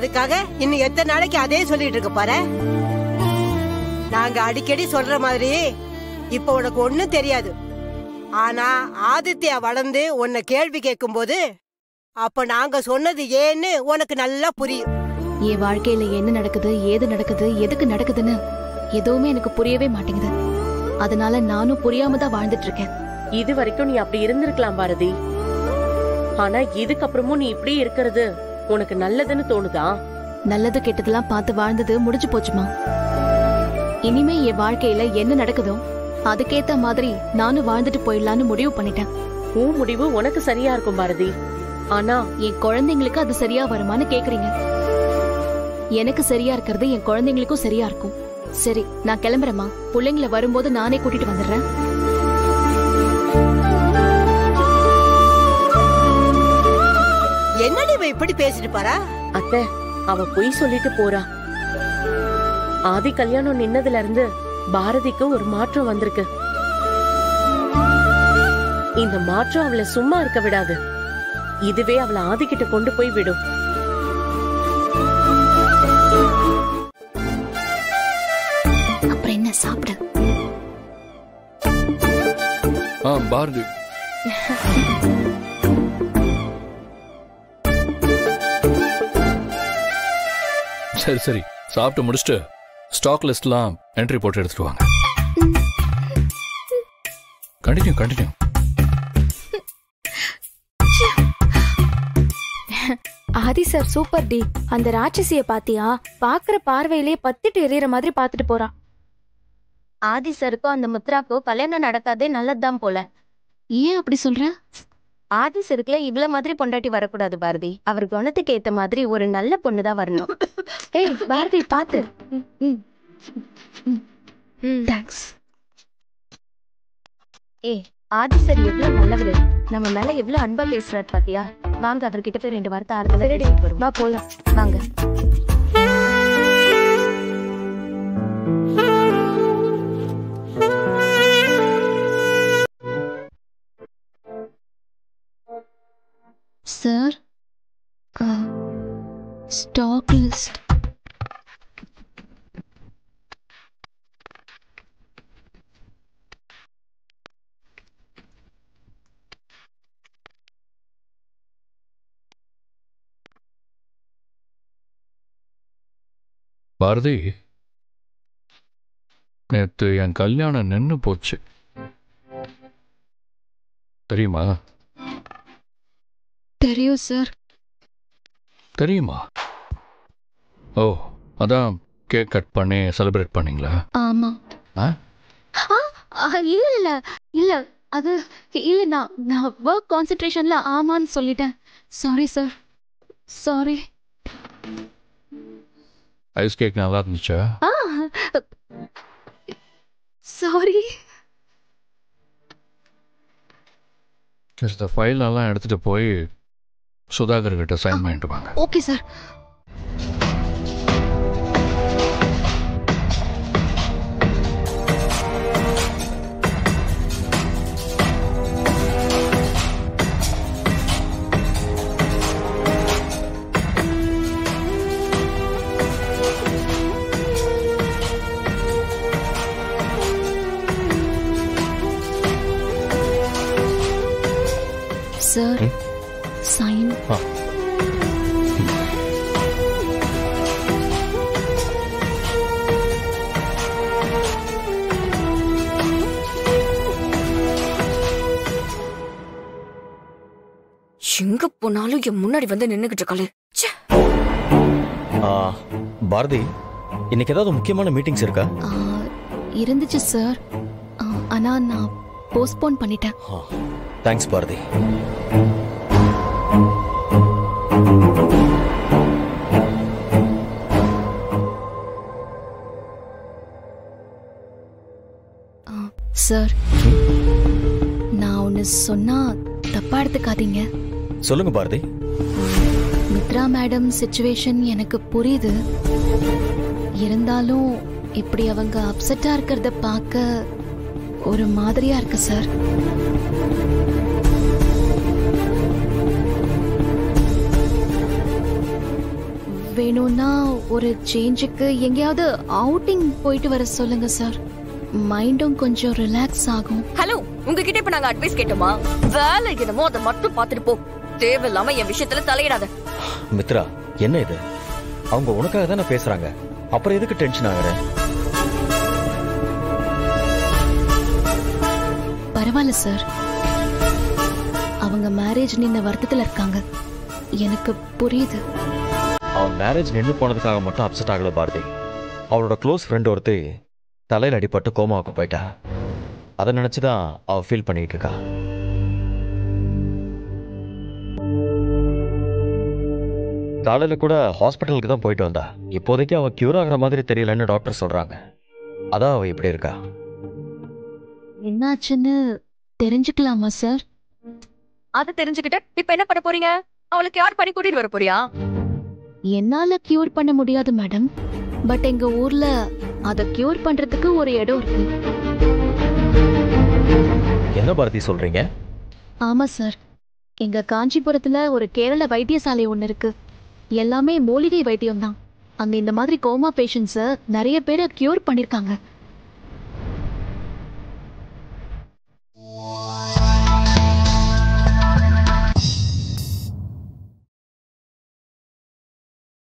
அதுக்காக இன்னும் எத்தனை நாளைக்கு அதே சொல்லிட்டு இருக்க பாரு. நாங்க அடிக்கடி சொல்ற மாதிரி இப்ப உனக்கு ஒண்ணும் தெரியாது. ஆனா ஆதித்யா வளர்ந்து உன்னை கேள்வி கேட்கும் போது அப்ப நாங்க சொன்னது ஏன்னு உனக்கு நல்லா புரியும். என் வாழ்க்கையில என்ன நடக்குது, ஏது நடக்குது, எதுக்கு நடக்குதுன்னு எதுவுமே எனக்கு புரியவே மாட்டேங்குது. அதனால நானும் புரியாம தான் வாழ்ந்துட்டு இருக்கேன். இது வரைக்கும் நீ அப்படி இருந்திருக்கலாம் பாரதி. ஆனா இதுக்கப்புறமும் நீ இப்படி இருக்கிறது உனக்கு நல்லதுன்னு தோணுதா? நல்லது கெட்டதெல்லாம் பார்த்து வாழ்ந்தது முடிஞ்சு போச்சுமா. இனிமே என் வாழ்க்கையில என்ன நடக்குதோ அதுக்கேத்த மாதிரி நானும் வாழ்ந்துட்டு போயிடலான்னு முடிவு பண்ணிட்டேன். உன் முடிவு உனக்கு சரியா இருக்கும் பாரதி. ஆனா என் குழந்தைங்களுக்கு அது சரியா வருமானு கேக்குறீங்க. எனக்கு சரியா இருக்கிறது என் குழந்தைங்களுக்கும் சரியா இருக்கும். சரி, நான் கிளம்புறேம்மா. பிள்ளைங்களை வரும்போது நானே கூட்டிட்டு வந்துடுறேன். என்னடி இப்படி பேசிட்டு பாரா? அத்தை, அவ பொய் சொல்லிட்டு போறா. ஆதி கல்யாணம் நின்னதுல இருந்து பாரதிக்கு ஒரு மாற்றம் வந்திருக்கு. இந்த மாற்றம் அவளை சும்மா இருக்க விடாது. இதுவே அவளை ஆதிக்கிட்ட கொண்டு போய் விடும். அப்புறம் என்ன சாப்பிடு. பாரதி சரி சரி, சாப்பிட்டு முடிச்சுட்டு ஸ்டாக் லிஸ்ட்லாம் என்ட்ரி போட்டு எடுத்துட்டு வாங்க. Continue continue. Aadhi sir super டி. அந்த ராட்சசிய பாத்தியா? பாக்குற பார்வையிலே பத்திட்டு எரியற மாதிரி பாத்துட்டு போறா. ஆதி சாருக்கும் அந்த முத்ராக்கோ கல்யாணம் நடக்காதே நல்லதுதான் போல. ஏன் அப்படி சொல்ற? ஆதி சாருக்குல இவ்வளவு மாதிரி பொண்டாட்டி வரக்கூடாது பாரதி. அவர் குணத்துக்கு ஏத்த மாதிரி ஒரு நல்ல பொண்ணுதான் வரணும். ஏய் பாரதி பாத்து. தேங்க்ஸ். ஏய் ஆதி சார் எவ்வளவு நல்லவரு, நம்ம மேல எவ்வளவு அன்பா பேசுறாரு பாத்தியா? வாங்க அவர்கிட்ட போய் 2 வார்த்தை ஆறுதல். வா போலாம் வாங்க. Sir, stock list. பாரதி, நேத்து என் கல்யாணம் நின்னு போச்சு தெரியுமா? தெரியும் சார். தெரியுமா? ஓ, அதான் கேக் கட் பண்ணி செலிப்ரேட் பண்ணீங்களா? ஆமா. இல்ல இல்ல இல்ல, அது இல்ல, நான் ஒர்க் கான்சென்ட்ரேஷன்ல ஆமான்னு சொல்லிட்டேன். Sorry sir, sorry. Ice cake நல்லா இருந்துச்சா? சாரி. இந்த ஃபைல் எல்லாம் எடுத்துட்டு போய் சுதாகர் கிட்ட சைன் பண்ணிட்டு வாங்க. Okay sir. Sir, sign. எங்க போனாலும் என் முன்னாடி வந்து நின்னுகிட்டு இருக்காளே. பாரதி, இன்னைக்கு ஏதாவது முக்கியமான மீட்டிங்ஸ் இருக்கா? இருந்துச்சு சார், ஆனா நான் போஸ்ட்போன் பண்ணிட்டேன். தேங்க்ஸ் பாரதி. சார், நான் ஒன்னு சொன்னா தப்பா எடுத்துக்காதீங்க. சொல்லுங்க பாரதி. மித்ரா மேடம் சிச்சுவேஷன் எனக்கு புரியுது. இருந்தாலும் இப்படி அவங்க அப்செட்டா இருக்கிறத பார்க்க ஒரு மாதிரியா இருக்கு சார். வேணும்னா ஒரு சேஞ்சுக்கு எங்கேயாவது அவுட்டிங் போயிட்டு வர சொல்லுங்க சார். மைண்டும் கொஞ்சம் ரிலாக்ஸ் ஆகும். ஹலோ, உங்ககிட்ட இப்ப நாங்க அட்வைஸ் கேட்டோமா? வேலை என்னமோ அதை மட்டும் பாத்துட்டு போ. தேவையில்லாம என் விஷயத்துல தலையிடாத. மித்ரா, என்ன இது? அவங்க உனக்காக தானே பேசுறாங்க, அப்புறம் எதுக்கு டென்ஷன் ஆகுற? பரவாயில்ல சார், அவங்க மேரேஜ் நின்ன வருத்தத்துல இருக்காங்க. எனக்கு புரியுது. அவன் மேரேஜ் நின்று போனதுக்காக மட்டும் அப்செட் ஆகல பாரதி. அவளோட க்ளோஸ் ஃப்ரெண்ட் ஒருத்தி தலையில் அடிபட்டு கோமாவுக்கு போயிட்டா. அதை நினைச்சுதான் அவ ஃபீல் பண்ணிட்டு இருக்கா. காலையில கூட ஹாஸ்பிட்டலுக்கு தான் போயிட்டு வந்தா. இப்போதைக்கு அவ கியூர் ஆகிற மாதிரி தெரியலன்னு டாக்டர் சொல்றாங்க. அதான் அவ இப்படி இருக்கா. என்னாச்சுன்னு தெரிஞ்சுக்கலாமா சார்? அதை தெரிஞ்சுக்கிட்ட இப்ப என்ன பண்ண போறீங்க? அவளுக்கு யார் பண்ணி கூட்டிட்டு வர போறியா? என்னால கியூர் பண்ண முடியாது மேடம். பட் எங்க ஊர்ல அத கியூர் பண்றதுக்கு ஒரு இடம் இருக்கு. என்ன பாரதி சொல்றீங்க? ஆமா சார், எங்க காஞ்சிபுரத்துல ஒரு கேரள வைத்தியசாலை ஒண்ணு இருக்கு. எல்லாமே மூலிகை வைத்தியம் தான். அங்க இந்த மாதிரி கோமா பேஷண்ட்ஸ நிறைய பேரை கியூர் பண்ணிருக்காங்க.